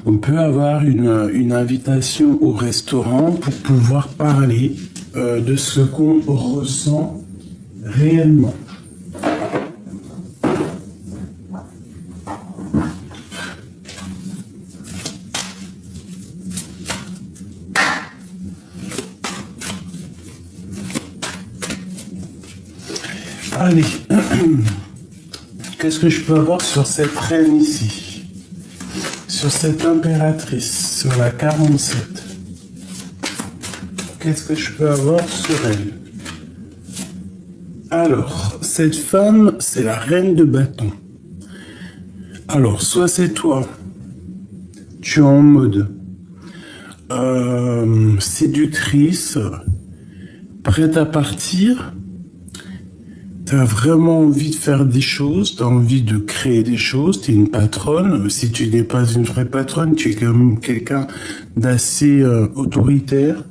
On peut avoir une invitation au restaurant pour pouvoir parler de ce qu'on ressent réellement. Allez, qu'est-ce que je peux avoir sur cette reine ici? Sur cette impératrice, sur la 47. Qu'est-ce que je peux avoir sur elle? Alors, cette femme, c'est la reine de bâton. Alors, soit c'est toi, tu es en mode séductrice, prête à partir. Tu as vraiment envie de faire des choses, tu as envie de créer des choses, tu es une patronne. Si tu n'es pas une vraie patronne, tu es quand même quelqu'un d'assez autoritaire.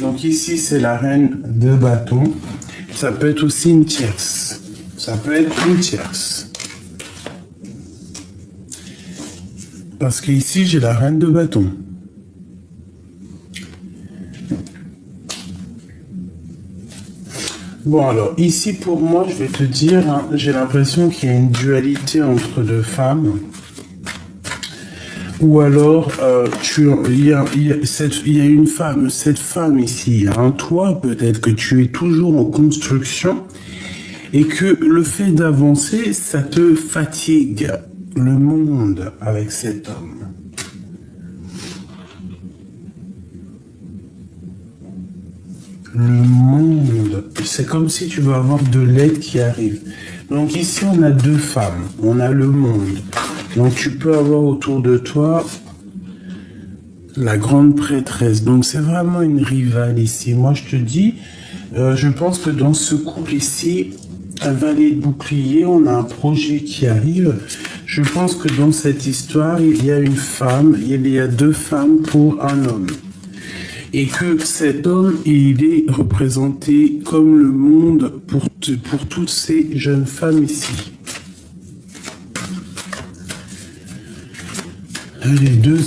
Donc ici, c'est la reine de bâton. Ça peut être aussi une tierce. Ça peut être une tierce. Parce qu'ici, j'ai la reine de bâton. Bon, alors, ici, pour moi, je vais te dire, hein, j'ai l'impression qu'il y a une dualité entre deux femmes. Ou alors, il y a une femme, cette femme ici, il y a un toit, peut-être que tu es toujours en construction, et que le fait d'avancer, ça te fatigue le monde avec cet homme. Le monde, c'est comme si tu veux avoir de l'aide qui arrive. Donc ici, on a deux femmes, on a le monde. Donc tu peux avoir autour de toi la grande prêtresse. Donc c'est vraiment une rivale ici. Moi, je te dis, je pense que dans ce couple ici, un valet de bouclier, on a un projet qui arrive. Je pense que dans cette histoire, il y a une femme, il y a deux femmes pour un homme. Et que cet homme, il est représenté comme le monde pour toutes ces jeunes femmes ici. Les deux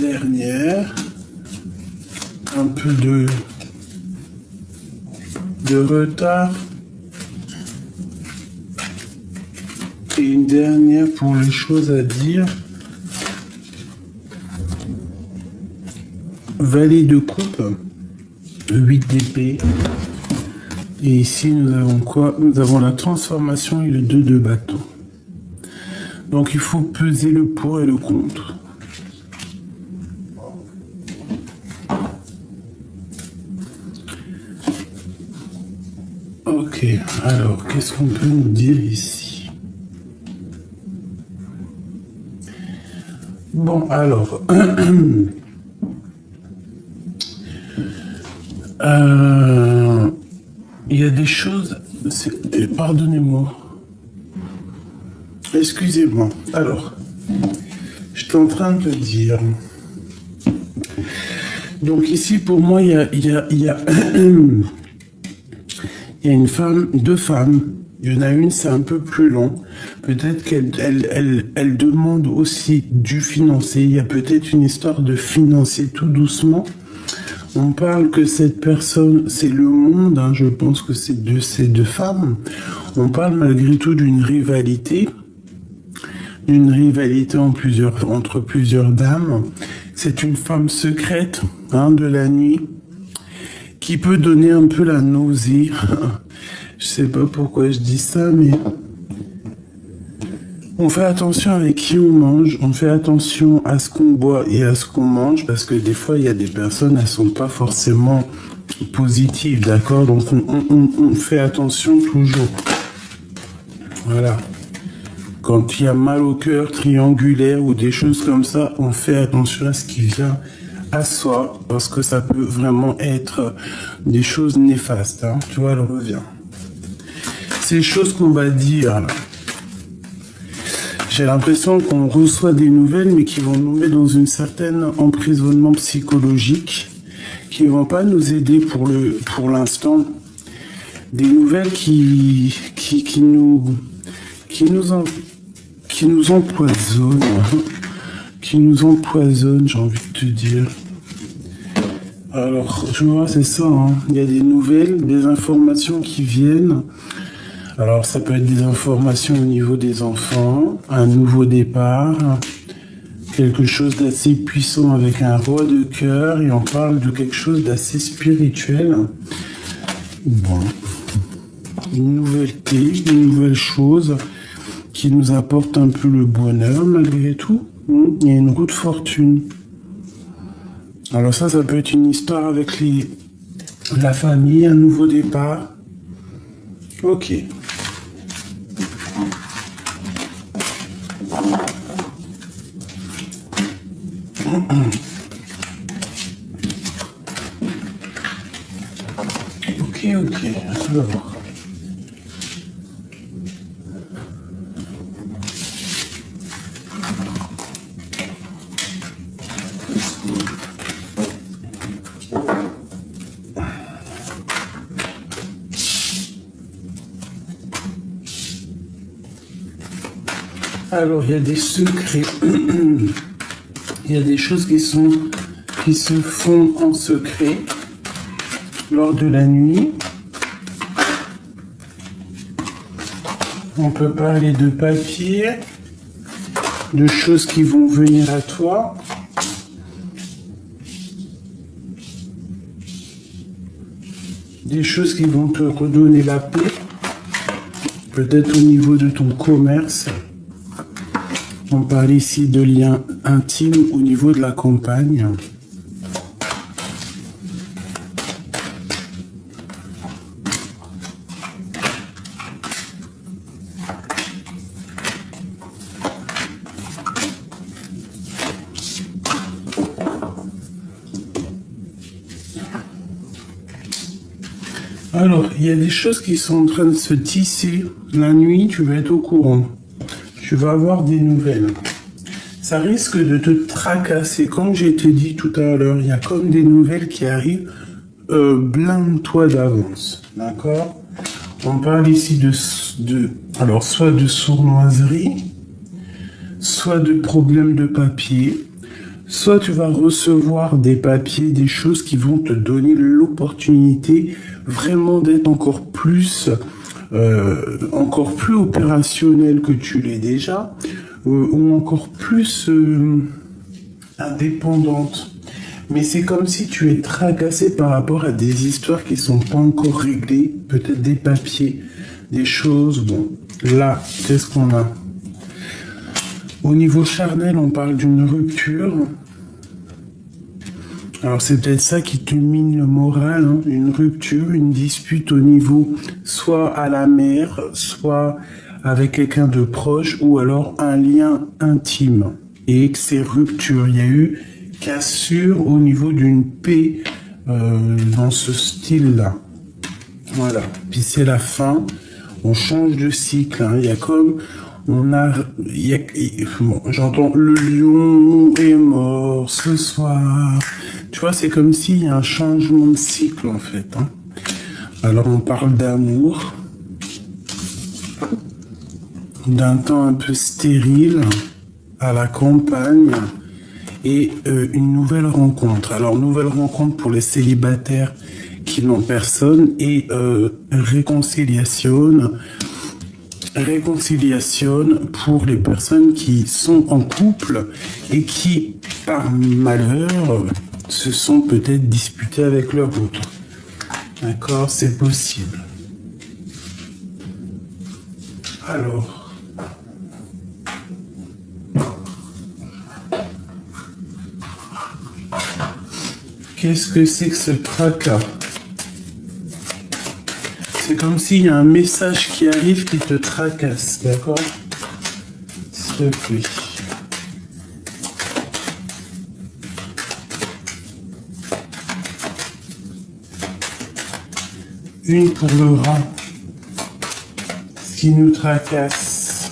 dernières, un peu de retard. Et une dernière pour les choses à dire. Valet de coupe, 8 d'épée. Et ici, nous avons quoi? Nous avons la transformation et le 2 de bâton. Donc, il faut peser le pour et le contre. Ok, alors, qu'est-ce qu'on peut nous dire ici? Bon, alors... il y a des choses... Pardonnez-moi. Excusez-moi. Alors, j'étais en train de te dire... Donc ici, pour moi, il y a une femme, deux femmes. Il y en a une, c'est un peu plus long. Peut-être qu'elle demande aussi du financier. Il y a peut-être une histoire de financier tout doucement. On parle que cette personne, c'est le monde, hein, je pense que c'est de ces deux femmes. On parle malgré tout d'une rivalité entre plusieurs dames. C'est une femme secrète, hein, de la nuit, qui peut donner un peu la nausée. Je sais pas pourquoi je dis ça, mais on fait attention avec qui on mange, on fait attention à ce qu'on boit et à ce qu'on mange, parce que des fois, il y a des personnes, elles sont pas forcément positives, d'accord? Donc, on fait attention toujours. Voilà. Quand il y a mal au cœur, triangulaire ou des choses comme ça, on fait attention à ce qui vient à soi, parce que ça peut vraiment être des choses néfastes, hein. Tu vois, elle revient. Ces choses qu'on va dire, là. J'ai l'impression qu'on reçoit des nouvelles, mais qui vont nous mettre dans une certaine emprisonnement psychologique, qui vont pas nous aider pour l'instant. Des nouvelles qui nous empoisonnent, qui nous empoisonnent, j'ai envie de te dire. Alors, tu vois, c'est ça, hein. Il y a des nouvelles, des informations qui viennent. Alors, ça peut être des informations au niveau des enfants, un nouveau départ, quelque chose d'assez puissant avec un roi de cœur, et on parle de quelque chose d'assez spirituel. Bon. Une nouveauté, une nouvelle chose qui nous apporte un peu le bonheur malgré tout. Il y a une roue de fortune. Alors ça peut être une histoire avec la famille, un nouveau départ. Ok. Ok. Alors, il y a des secrets. Il y a des choses qui se font en secret lors de la nuit. On peut parler de papier, de choses qui vont venir à toi. Des choses qui vont te redonner la paix. Peut-être au niveau de ton commerce. On parle ici de liens intimes au niveau de la campagne. Alors, il y a des choses qui sont en train de se tisser. La nuit, tu vas être au courant. Tu vas avoir des nouvelles. Ça risque de te tracasser. Comme j'ai été dit tout à l'heure, il y a comme des nouvelles qui arrivent. Blinde-toi d'avance. D'accord? On parle ici alors, soit de sournoiserie, soit de problèmes de papier, soit tu vas recevoir des papiers, des choses qui vont te donner l'opportunité vraiment d'être encore plus opérationnel que tu l'es déjà, ou encore plus indépendante. Mais c'est comme si tu es tracassé par rapport à des histoires qui sont pas encore réglées, peut-être des papiers, des choses. Bon, là, qu'est-ce qu'on a? Au niveau charnel, on parle d'une rupture. Alors c'est peut-être ça qui te mine le moral, hein, une rupture, une dispute au niveau soit à la mère, soit avec quelqu'un de proche, ou alors un lien intime. Et que ces ruptures, il y a eu cassure au niveau d'une paix dans ce style-là. Voilà, puis c'est la fin, on change de cycle, hein. Il y a comme... Bon, j'entends le lion est mort ce soir. Tu vois, c'est comme s'il y a un changement de cycle en fait, hein. Alors on parle d'amour, d'un temps un peu stérile à la campagne et une nouvelle rencontre. Alors nouvelle rencontre pour les célibataires qui n'ont personne et réconciliation pour les personnes qui sont en couple et qui, par malheur, se sont peut-être disputées avec leur autre. D'accord, c'est possible. Alors, qu'est-ce que c'est que ce tracas? C'est comme s'il y a un message qui arrive qui te tracasse, d'accord? S'il te plaît. Une pour le rat. Ce qui nous tracasse.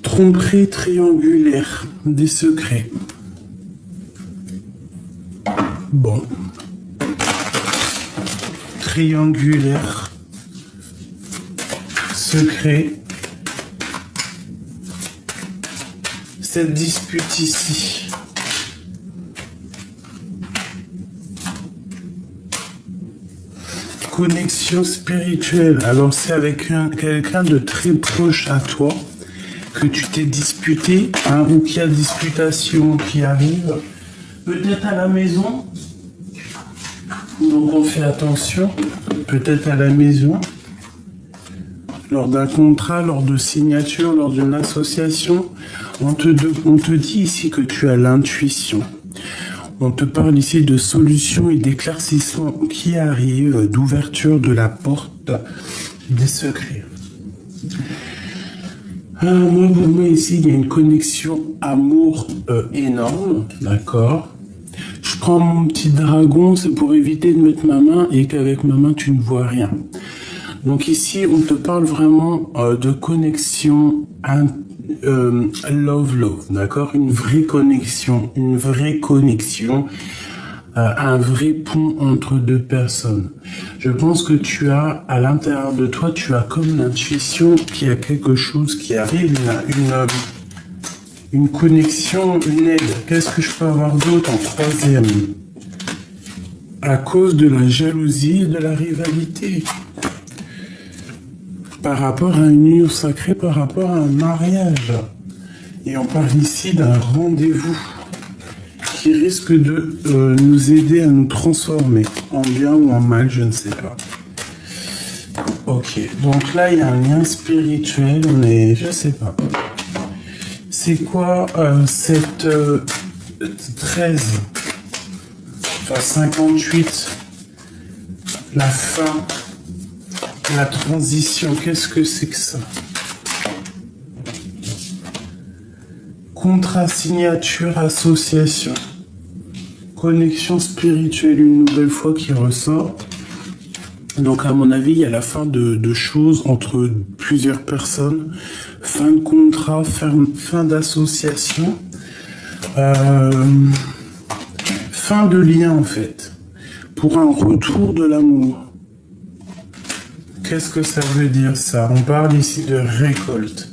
Tromperie triangulaire. Des secrets. Bon. Triangulaire. secrets. Cette dispute ici. Connexion spirituelle. Alors c'est avec quelqu'un de très proche à toi que tu t'es disputé, hein, ou qu'il y a disputation qui arrive. Peut-être à la maison. Donc on fait attention. Peut-être à la maison. Lors d'un contrat, lors de signature, lors d'une association. On te dit ici que tu as l'intuition. On te parle ici de solutions et d'éclaircissements qui arrivent, d'ouverture de la porte des secrets. Moi, pour moi, ici, il y a une connexion amour énorme, d'accord? Je prends mon petit dragon, c'est pour éviter de mettre ma main et qu'avec ma main, tu ne vois rien. Donc ici, on te parle vraiment de connexion love, d'accord? Une vraie connexion, un vrai pont entre deux personnes. Je pense que tu as, à l'intérieur de toi, tu as comme l'intuition qu'il y a quelque chose qui arrive, une connexion, une aide. Qu'est-ce que je peux avoir d'autre en troisième? À cause de la jalousie et de la rivalité. Par rapport à une union sacrée, par rapport à un mariage. Et on parle ici d'un rendez-vous qui risque de nous aider à nous transformer, en bien ou en mal, je ne sais pas. Ok, donc là, il y a un lien spirituel, je sais pas. C'est quoi cette 13, enfin 58, la fin, la transition, qu'est-ce que c'est que ça? Contrat, signature, association. Connexion spirituelle, une nouvelle fois qui ressort. Donc à mon avis, il y a la fin de choses entre plusieurs personnes. Fin de contrat, fin d'association. Fin de lien en fait. Pour un retour de l'amour. Qu'est-ce que ça veut dire ça? On parle ici de récolte.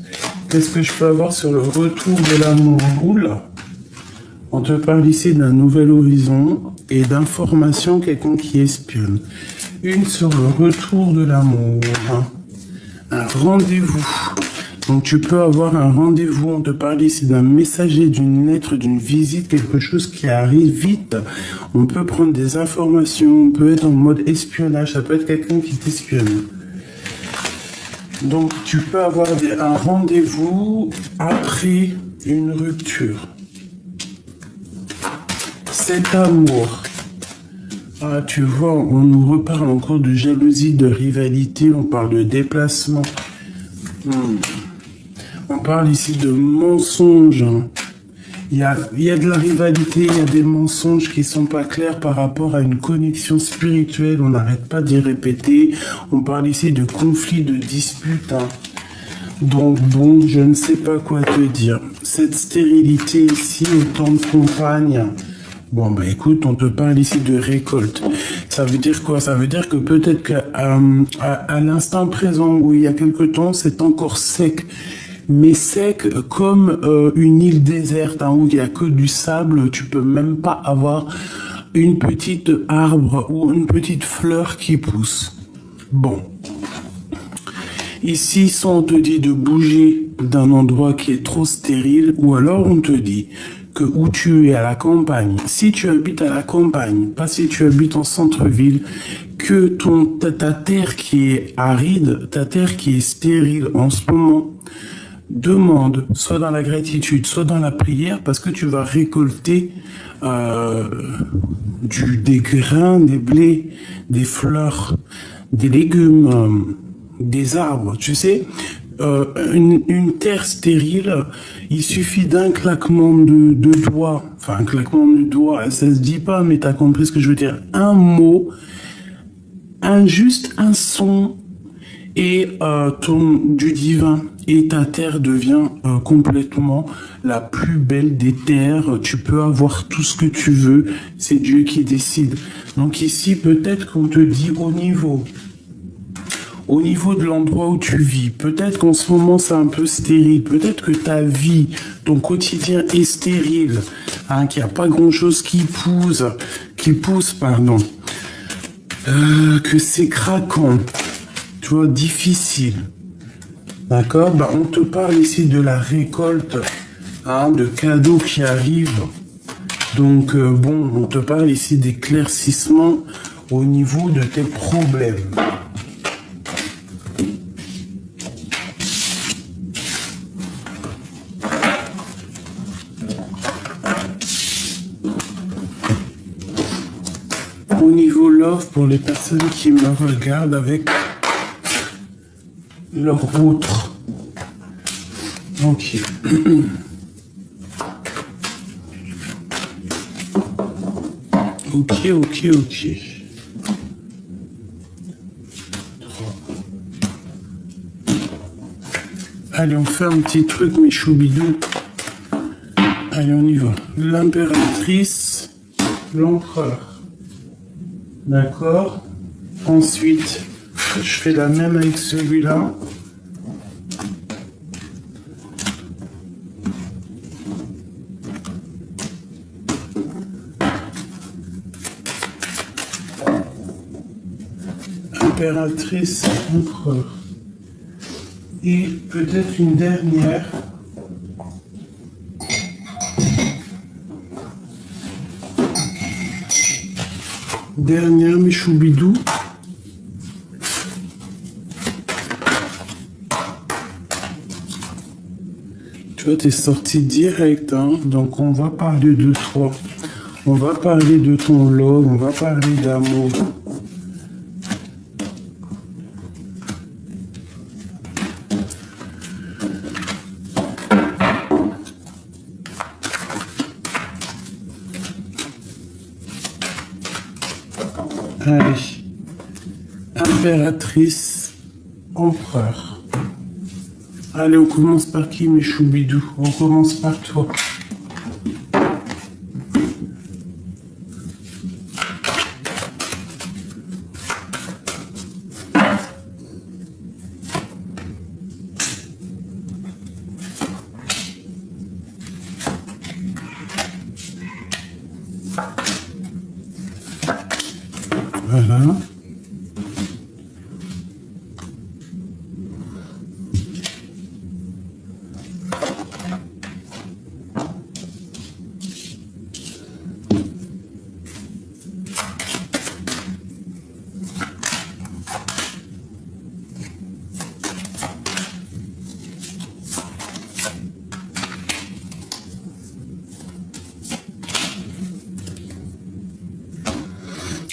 Qu'est-ce que je peux avoir sur le retour de l'amour? Oula. On te parle ici d'un nouvel horizon et d'informations, quelqu'un qui espionne. Une sur le retour de l'amour. Un rendez-vous. Donc tu peux avoir un rendez-vous, on te parle ici d'un messager, d'une lettre, d'une visite, quelque chose qui arrive vite. On peut prendre des informations, on peut être en mode espionnage, ça peut être quelqu'un qui t'espionne. Donc tu peux avoir un rendez-vous après une rupture. Cet amour. Ah, tu vois, on nous reparle encore de jalousie, de rivalité, on parle de déplacement. On parle ici de mensonges. Il y a de la rivalité, il y a des mensonges qui sont pas clairs par rapport à une connexion spirituelle. On n'arrête pas d'y répéter. On parle ici de conflits, de disputes. Donc bon, je ne sais pas quoi te dire. Cette stérilité ici, autant de compagnes. Bon, bah écoute, on te parle ici de récolte. Ça veut dire quoi? Ça veut dire que peut-être qu'à l'instant présent où il y a quelque temps, c'est encore sec. Mais sec comme une île déserte, où il n'y a que du sable. Tu peux même pas avoir une petite arbre ou une petite fleur qui pousse. Bon. Ici, soit on te dit de bouger d'un endroit qui est trop stérile, ou alors on te dit que où tu es à la campagne, si tu habites à la campagne, pas si tu habites en centre-ville, que ta terre qui est aride, ta terre qui est stérile en ce moment, demande, soit dans la gratitude, soit dans la prière, parce que tu vas récolter des grains, des blés, des fleurs, des légumes, des arbres, tu sais. Une terre stérile, il suffit d'un claquement de doigts, enfin un claquement de doigts, ça se dit pas, mais t'as compris ce que je veux dire, un mot, juste un son, et du divin, et ta terre devient complètement la plus belle des terres. Tu peux avoir tout ce que tu veux, c'est Dieu qui décide. Donc ici, peut-être qu'on te dit au au niveau de l'endroit où tu vis, peut-être qu'en ce moment c'est un peu stérile, peut-être que ta vie, ton quotidien est stérile, hein, qu'il n'y a pas grand-chose qui pousse, pardon, que c'est craquant, tu vois, difficile. D'accord? Bah, on te parle ici de la récolte, hein, de cadeaux qui arrivent. Donc, bon, on te parle ici d'éclaircissement au niveau de tes problèmes. Au niveau love, pour les personnes qui me regardent avec leur autre. Ok. Ok. Allez, on fait un petit truc, mes choubidous. Allez, on y va. L'impératrice, l'empereur. D'accord. Ensuite, je fais la même avec celui-là. Impératrice, empereur. Et peut-être une dernière. Dernière, mes choubidous. Tu vois, t'es sorti direct, hein. Donc on va parler de toi. On va parler de ton love, on va parler d'amour. Allez, impératrice, empereur. Allez, on commence par qui, mes choubidous? On commence par toi. Voilà.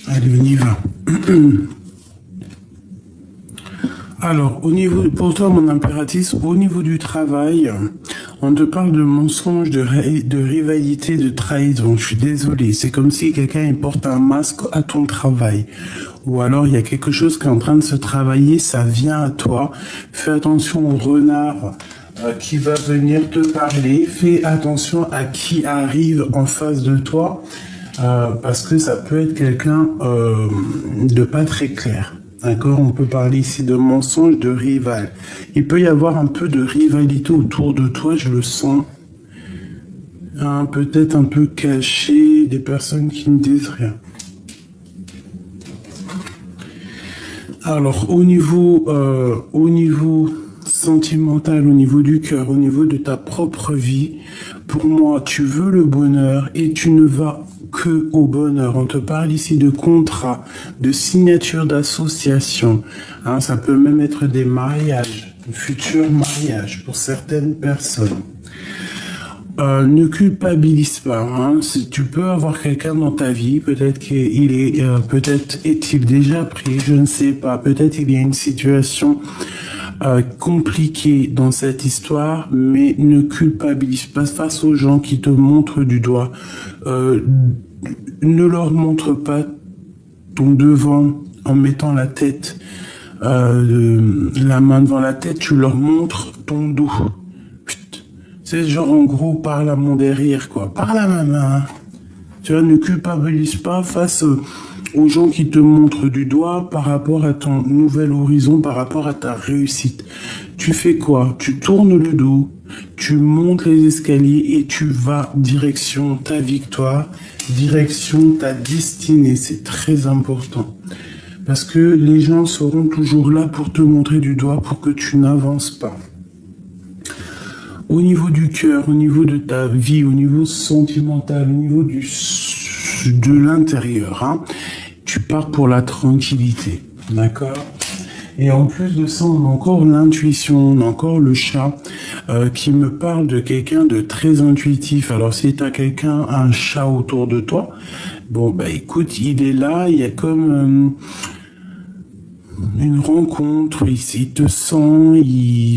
Allez, on y va. Alors, au niveau, pour toi, mon impératrice, au niveau du travail, on te parle de mensonges, de rivalité, de trahison. Je suis désolé. C'est comme si quelqu'un porte un masque à ton travail. Ou alors, il y a quelque chose qui est en train de se travailler, ça vient à toi. Fais attention au renard qui va venir te parler. Fais attention à qui arrive en face de toi. Parce que ça peut être quelqu'un de pas très clair. D'accord, on peut parler ici de mensonge, de rival. Il peut y avoir un peu de rivalité autour de toi, je le sens. Hein, peut-être un peu caché, des personnes qui ne disent rien. Alors, au niveau sentimental, au niveau du cœur, au niveau de ta propre vie, pour moi, tu veux le bonheur et tu ne vas que au bonheur. On te parle ici de contrats, de signature d'association. Hein, ça peut même être des mariages, de futurs mariages pour certaines personnes. Ne culpabilise pas. Hein. Tu peux avoir quelqu'un dans ta vie, peut-être qu'il est, peut-être est-il déjà pris, je ne sais pas. Peut-être il y a une situation compliquée dans cette histoire, mais ne culpabilise pas face aux gens qui te montrent du doigt. Ne leur montre pas ton devant en mettant la tête, la main devant la tête, tu leur montres ton dos. C'est genre, en gros, parle à mon derrière, quoi. Parle à ma main. Tu vois, ne culpabilise pas face aux gens qui te montrent du doigt par rapport à ton nouvel horizon, par rapport à ta réussite. Tu fais quoi? Tu tournes le dos, tu montes les escaliers et tu vas direction ta victoire, direction ta destinée. C'est très important. Parce que les gens seront toujours là pour te montrer du doigt pour que tu n'avances pas. Au niveau du cœur, au niveau de ta vie, au niveau sentimental, au niveau de l'intérieur, hein, tu pars pour la tranquillité, d'accord? Et en plus de ça, on a encore l'intuition, on a encore le chat qui me parle de quelqu'un de très intuitif. Alors si tu as un chat autour de toi, bon bah écoute, il est là, il y a comme une rencontre, il te sent,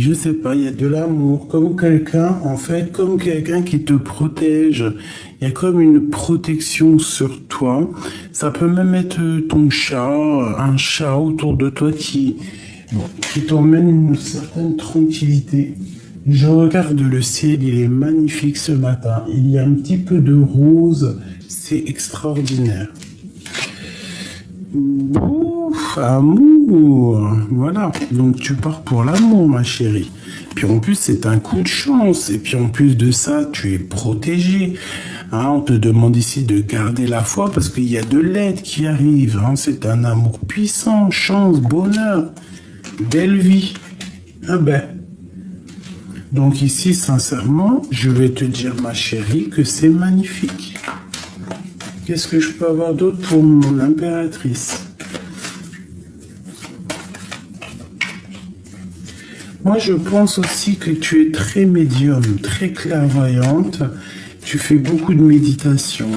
je sais pas, il y a de l'amour, comme quelqu'un, en fait, comme quelqu'un qui te protège. Il y a comme une protection sur toi. Ça peut même être ton chat, un chat autour de toi qui t'emmène une certaine tranquillité. Je regarde le ciel, il est magnifique ce matin. Il y a un petit peu de rose, c'est extraordinaire. Ouf, amour, voilà, donc tu pars pour l'amour ma chérie. Puis en plus c'est un coup de chance, et puis en plus de ça tu es protégé. Hein, on te demande ici de garder la foi parce qu'il y a de l'aide qui arrive. Hein, c'est un amour puissant, chance, bonheur, belle vie. Ah ben. Donc ici sincèrement, je vais te dire ma chérie que c'est magnifique. Qu'est-ce que je peux avoir d'autre pour mon impératrice? Moi, je pense aussi que tu es très médium, très clairvoyante. Tu fais beaucoup de méditation.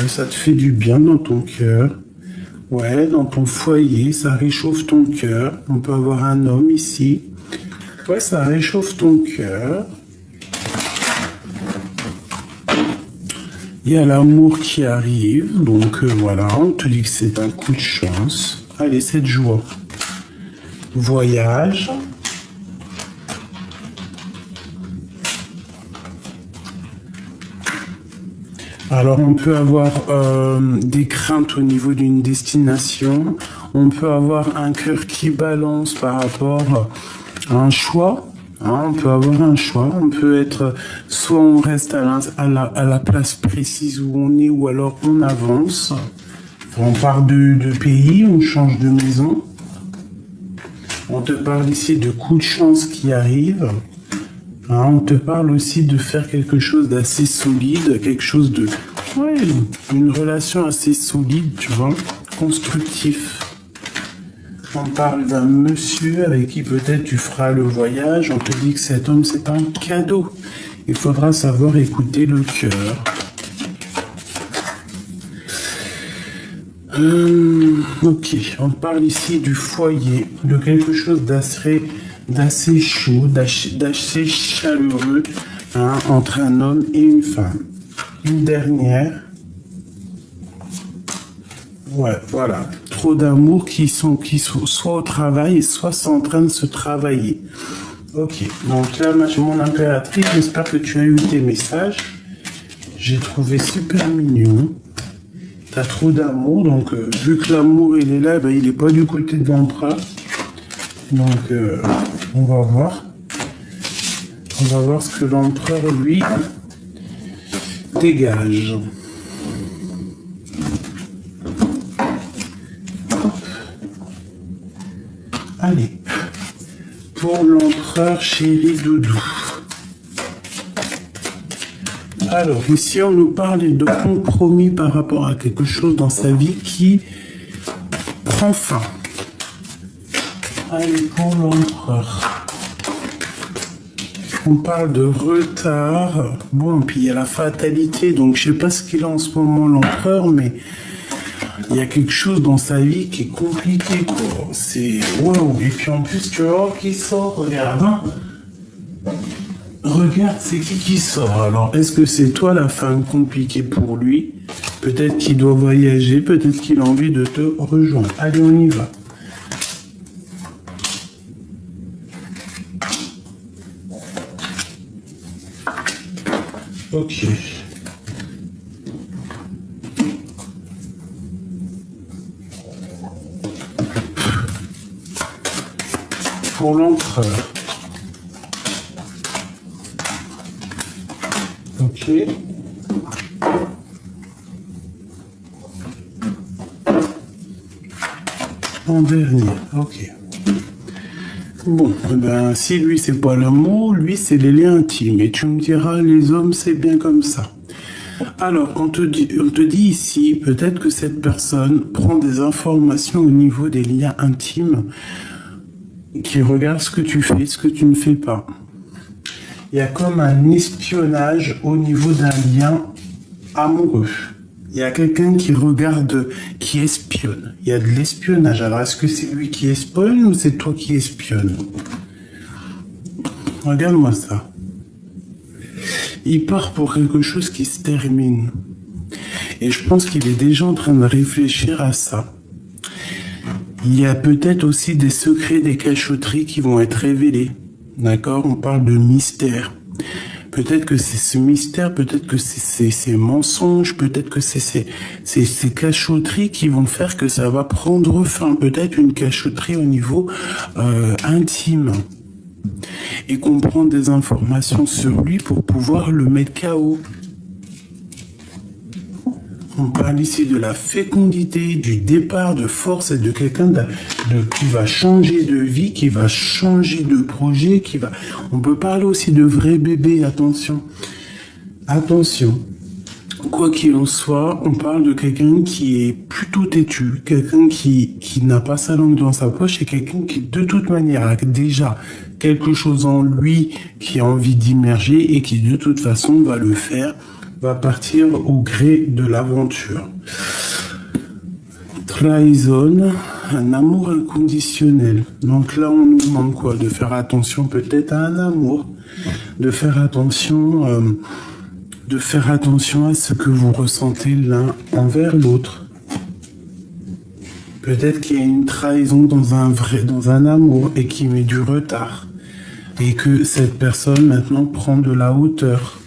Ça te fait du bien dans ton cœur. Ouais, dans ton foyer, ça réchauffe ton cœur. On peut avoir un homme ici. Ouais, ça réchauffe ton cœur. Il y a l'amour qui arrive, donc voilà, on te dit que c'est un coup de chance. Allez, cette joie. Voyage. Alors, on peut avoir des craintes au niveau d'une destination. On peut avoir un cœur qui balance par rapport à un choix. Hein, on peut avoir un choix, on peut être, soit on reste à la place précise où on est, ou alors on avance. On part de pays, on change de maison. On te parle ici de coups de chance qui arrivent. Hein, on te parle aussi de faire quelque chose d'assez solide, quelque chose de... Ouais, une relation assez solide, tu vois, constructif. On parle d'un monsieur avec qui peut-être tu feras le voyage. On te dit que cet homme, c'est un cadeau. Il faudra savoir écouter le cœur. Ok, on parle ici du foyer, de quelque chose d'assez chaud, d'assez chaleureux, hein, entre un homme et une femme. Une dernière. Ouais, voilà. Trop d'amour qui sont soit au travail, soit sont en train de se travailler. Ok, donc là, mon impératrice, j'espère que tu as eu tes messages. J'ai trouvé super mignon. T'as trop d'amour, donc vu que l'amour il est là, ben, il est pas du côté de l'empereur. Donc on va voir. On va voir ce que l'empereur lui dégage. Allez, pour l'empereur chéri doudou. Alors, ici, on nous parle de compromis par rapport à quelque chose dans sa vie qui prend fin. Allez, pour l'empereur. On parle de retard. Bon, puis il y a la fatalité, donc je sais pas ce qu'il a en ce moment, l'empereur, mais il y a quelque chose dans sa vie qui est compliqué, quoi. C'est... Wow. Et puis en plus, tu vois qui sort, regarde. Hein. Regarde, c'est qui sort. Alors, est-ce que c'est toi la femme compliquée pour lui? Peut-être qu'il doit voyager, peut-être qu'il a envie de te rejoindre. Allez, on y va. Ok. pour l'empereur. Ok. En dernier, ok. Bon, ben, si lui c'est pas l'amour, lui c'est les liens intimes. Et tu me diras, les hommes c'est bien comme ça. Alors, on te dit ici, peut-être que cette personne prend des informations au niveau des liens intimes, qui regarde ce que tu fais, ce que tu ne fais pas. Il y a comme un espionnage au niveau d'un lien amoureux. Il y a quelqu'un qui regarde, qui espionne. Il y a de l'espionnage. Alors, est-ce que c'est lui qui espionne ou c'est toi qui espionne? Regarde-moi ça. Il part pour quelque chose qui se termine. Et je pense qu'il est déjà en train de réfléchir à ça. Il y a peut-être aussi des secrets, des cachotteries qui vont être révélés. D'accord? On parle de mystère. Peut-être que c'est ce mystère, peut-être que c'est ces mensonges, peut-être que c'est ces cachotteries qui vont faire que ça va prendre fin. Peut-être une cachotterie au niveau intime. Et qu'on prend des informations sur lui pour pouvoir le mettre KO. On parle ici de la fécondité, du départ de force et de quelqu'un qui va changer de vie, qui va changer de projet, qui va... On peut parler aussi de vrai bébé, attention. Attention. Quoi qu'il en soit, on parle de quelqu'un qui est plutôt têtu, quelqu'un qui n'a pas sa langue dans sa poche et quelqu'un qui, de toute manière, a déjà quelque chose en lui qui a envie d'immerger et qui, de toute façon, va le faire, va partir au gré de l'aventure. Trahison, un amour inconditionnel. Donc là, on nous demande quoi? De faire attention peut-être à un amour, de faire attention à ce que vous ressentez l'un envers l'autre. Peut-être qu'il y a une trahison dans un amour et qui met du retard. Et que cette personne maintenant prend de la hauteur.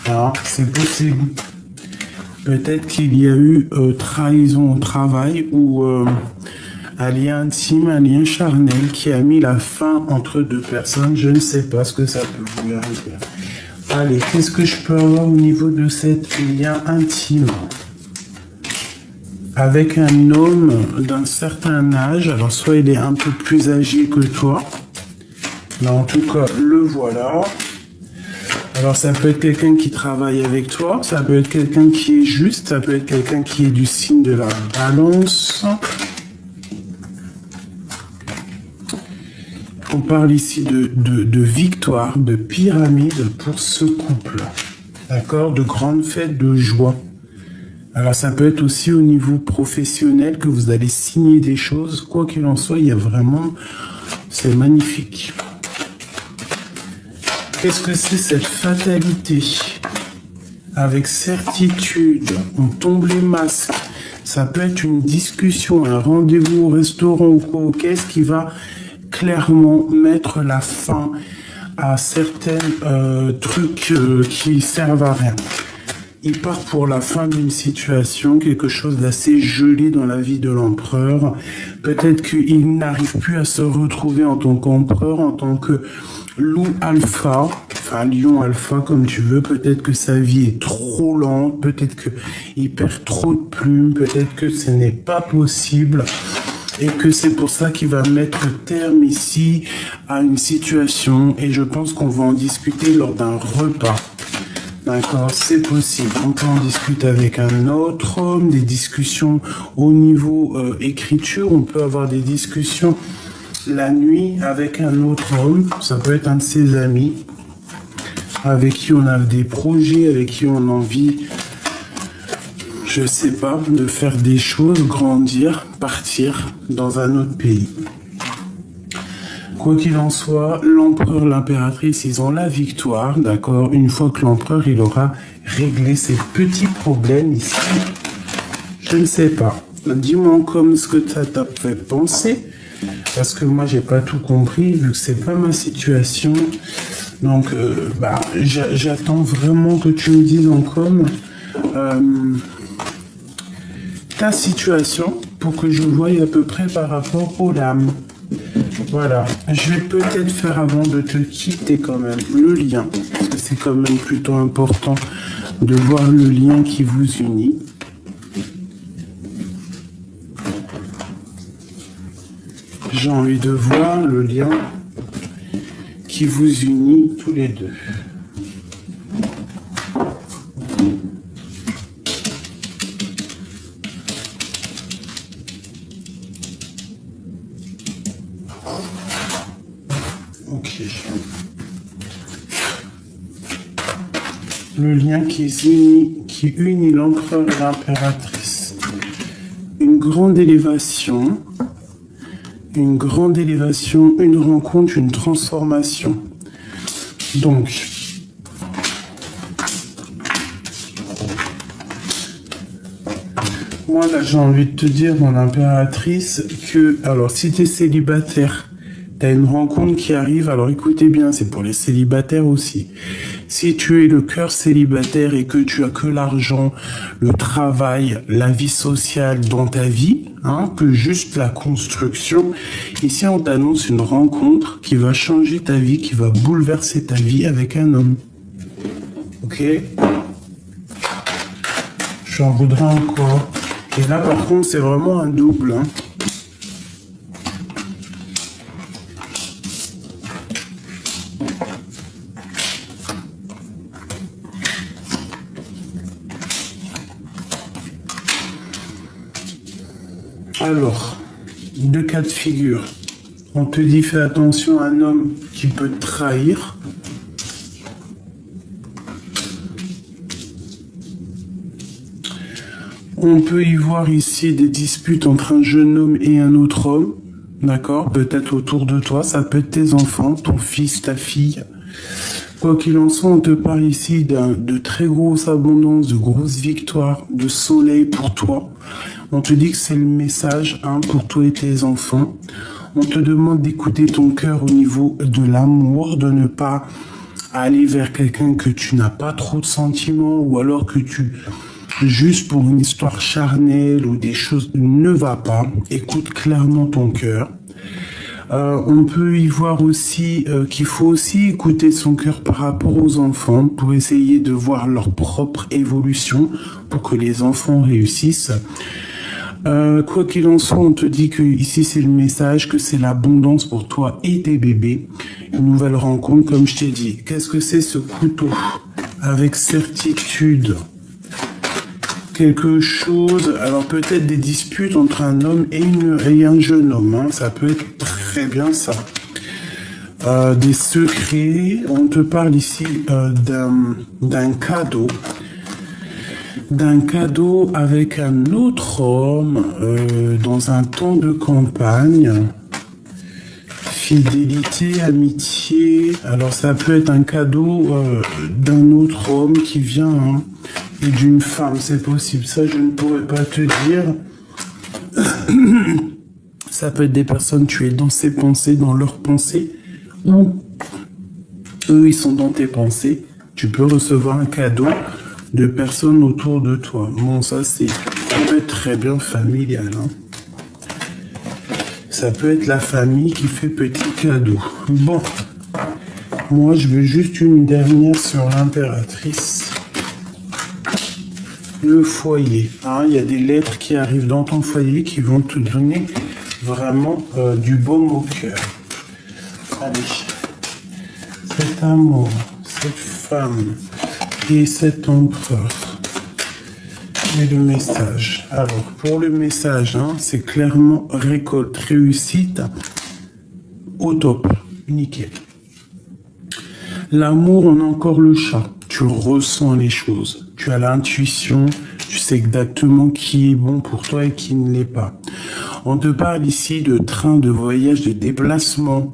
Alors, c'est possible. Peut-être qu'il y a eu trahison au travail ou un lien intime, un lien charnel qui a mis la fin entre deux personnes. Je ne sais pas ce que ça peut vous arriver. Allez, qu'est-ce que je peux avoir au niveau de cet lien intime? Avec un homme d'un certain âge, alors soit il est un peu plus âgé que toi, mais en tout cas, le voilà. Alors ça peut être quelqu'un qui travaille avec toi, ça peut être quelqu'un qui est juste, ça peut être quelqu'un qui est du signe de la balance. On parle ici de victoire, de pyramide pour ce couple. D'accord? De grandes fêtes, de joie. Alors ça peut être aussi au niveau professionnel que vous allez signer des choses. Quoi qu'il en soit, il y a vraiment... C'est magnifique. Qu'est-ce que c'est cette fatalité? Avec certitude, on tombe les masques. Ça peut être une discussion, un rendez-vous au restaurant ou quoi, qu'est-ce qui va clairement mettre la fin à certains trucs qui servent à rien. Il part pour la fin d'une situation, quelque chose d'assez gelé dans la vie de l'empereur. Peut-être qu'il n'arrive plus à se retrouver en tant qu'empereur, en tant que loup alpha, enfin lion alpha comme tu veux. Peut-être que sa vie est trop lente, peut-être qu'il perd trop de plumes, peut-être que ce n'est pas possible. Et que c'est pour ça qu'il va mettre terme ici à une situation. Et je pense qu'on va en discuter lors d'un repas. D'accord, c'est possible. On peut en discuter avec un autre homme, des discussions au niveau écriture. On peut avoir des discussions la nuit avec un autre homme. Ça peut être un de ses amis avec qui on a des projets, avec qui on a envie... Je sais pas, de faire des choses, grandir, partir dans un autre pays. Quoi qu'il en soit, l'empereur, l'impératrice, ils ont la victoire, d'accord? Une fois que l'empereur, il aura réglé ces petits problèmes ici. Je ne sais pas. Dis-moi comme ce que ça t'a fait penser, parce que moi, j'ai pas tout compris, vu que c'est pas ma situation. Donc, j'attends vraiment que tu me dises en com... ta situation pour que je voie à peu près par rapport aux lames. Voilà, je vais peut-être faire avant de te quitter quand même le lien, parce que c'est quand même plutôt important de voir le lien qui vous unit. J'ai envie de voir le lien qui vous unit tous les deux. Ok. Le lien qui unit l'empereur et l'impératrice. Une grande élévation, une rencontre, une transformation. Donc, moi là j'ai envie de te dire, mon impératrice, que, alors si tu es célibataire, tu as une rencontre qui arrive, alors écoutez bien, c'est pour les célibataires aussi. Si tu es le cœur célibataire et que tu as que l'argent, le travail, la vie sociale dans ta vie, que juste la construction, ici on t'annonce une rencontre qui va changer ta vie, qui va bouleverser ta vie avec un homme. Ok? J'en voudrais encore. Et là par contre c'est vraiment un double. Alors, deux cas de figure. On te dit fais attention à un homme qui peut te trahir. On peut y voir ici des disputes entre un jeune homme et un autre homme. D'accord? Peut-être autour de toi, ça peut être tes enfants, ton fils, ta fille. Quoi qu'il en soit, on te parle ici de très grosse abondance, de grosses victoires, de soleil pour toi. On te dit que c'est le message pour toi et tes enfants. On te demande d'écouter ton cœur au niveau de l'amour, de ne pas aller vers quelqu'un que tu n'as pas trop de sentiments ou alors que tu, juste pour une histoire charnelle ou des choses, ne va pas. Écoute clairement ton cœur. On peut y voir aussi qu'il faut aussi écouter son cœur par rapport aux enfants pour essayer de voir leur propre évolution pour que les enfants réussissent. Quoi qu'il en soit, on te dit que ici c'est le message, que c'est l'abondance pour toi et tes bébés. Une nouvelle rencontre, comme je t'ai dit. Qu'est-ce que c'est ce couteau? Avec certitude. Quelque chose, alors peut-être des disputes entre un homme et un jeune homme. Ça peut être très bien ça. Des secrets. On te parle ici d'un cadeau. D'un cadeau avec un autre homme dans un temps de campagne. Fidélité, amitié. Alors ça peut être un cadeau d'un autre homme qui vient et d'une femme, c'est possible. Ça, je ne pourrais pas te dire. Ça peut être des personnes, tu es dans ses pensées, dans leurs pensées, ou eux, ils sont dans tes pensées. Tu peux recevoir un cadeau de personnes autour de toi. Bon, ça peut être très bien familial. Ça peut être la famille qui fait petit cadeau. Bon, moi je veux juste une dernière sur l'impératrice. Le foyer. Il y a des lettres qui arrivent dans ton foyer qui vont te donner vraiment du baume au cœur. Allez, cet amour, cette femme et cet empereur. Et le message. Alors, pour le message, c'est clairement récolte, réussite, au top, nickel. L'amour, on a encore le chat. Tu ressens les choses. Tu as l'intuition, tu sais exactement qui est bon pour toi et qui ne l'est pas. On te parle ici de train, de voyage, de déplacement,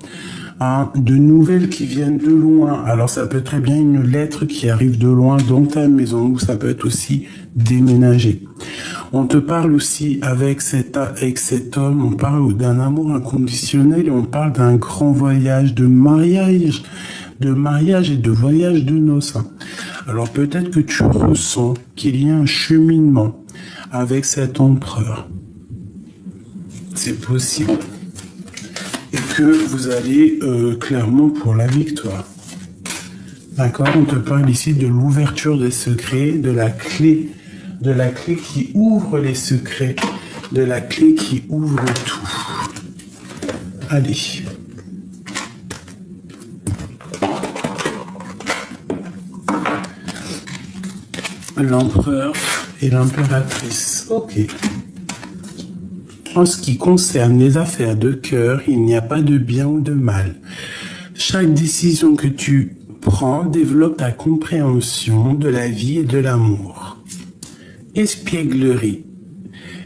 de nouvelles qui viennent de loin. Alors ça peut être très bien une lettre qui arrive de loin dans ta maison, ou ça peut être aussi déménager. On te parle aussi avec cet homme, on parle d'un amour inconditionnel et on parle d'un grand voyage, de mariage et de voyage de noces. Alors peut-être que tu ressens qu'il y a un cheminement avec cet empereur. C'est possible. que vous allez clairement pour la victoire. D'accord? On te parle ici de l'ouverture des secrets, de la clé qui ouvre les secrets, de la clé qui ouvre tout. Allez. L'empereur et l'impératrice. Ok. En ce qui concerne les affaires de cœur, il n'y a pas de bien ou de mal. Chaque décision que tu prends développe ta compréhension de la vie et de l'amour. Espièglerie.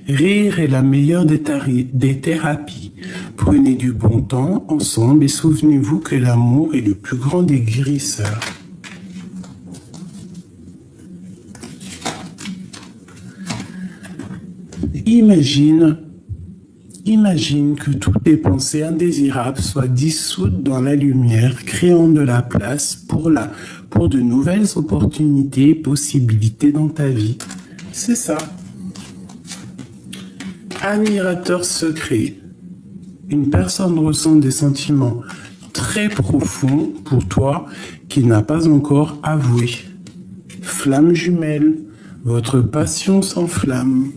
Rire est la meilleure des thérapies. Prenez du bon temps ensemble et souvenez-vous que l'amour est le plus grand des guérisseurs. Imagine que toutes les pensées indésirables soient dissoutes dans la lumière, créant de la place pour de nouvelles opportunités et possibilités dans ta vie. C'est ça. Admirateur secret. Une personne ressent des sentiments très profonds pour toi qu'il n'a pas encore avoués. Flamme jumelle. Votre passion s'enflamme.